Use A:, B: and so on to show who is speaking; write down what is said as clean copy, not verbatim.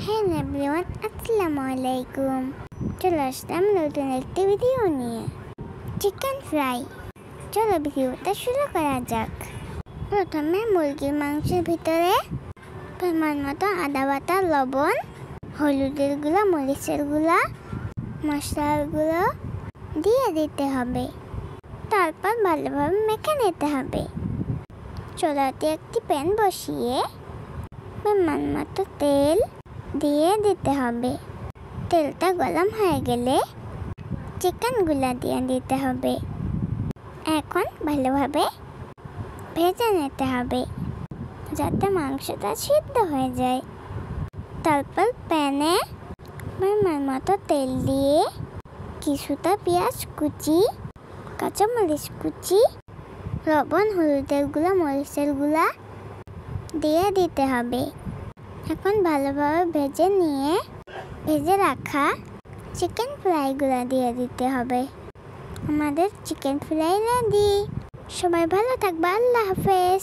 A: Hello everyone, আসসালামু আলাইকুম। চলে আসলাম নতুন একটি ভিডিও নিয়ে, চিকেন ফ্রাই। চলো ভিডিওটা শুরু করা যাক। প্রথমে মুরগির মাংসের ভিতরে পরিমাণ মতো আদা বাটা, লবণ, হলুদের গুঁড়া, মরিচের গুঁড়া, মশলার গুঁড়ো দিয়ে দিতে হবে। তারপর ভালোভাবে মেখে নিতে হবে। চুলাতে একটি প্যান বসিয়ে পরিমাণ মতো তেল দিয়ে দিতে হবে। তেলটা গরম হয়ে গেলে চিকেনগুলো দিয়ে দিতে হবে। এখন ভালোভাবে ভেজে নিতে হবে যাতে মাংসটা সিদ্ধ হয়ে যায়। তারপর প্যানে পরিমাণ মতো তেল দিয়ে কিছুটা পেঁয়াজ কুচি, কাঁচামরিচ কুচি, লবণ, হলুদের গুঁড়া, মরিচের গুঁড়া দিয়ে দিতে হবে। এখন ভালোভাবে ভেজে রাখা চিকেন ফ্রাইগুলো দিয়ে দিতে হবে। আমাদের চিকেন ফ্রাই রেডি। সবাই ভালো থাকবে। আল্লাহ হাফেজ।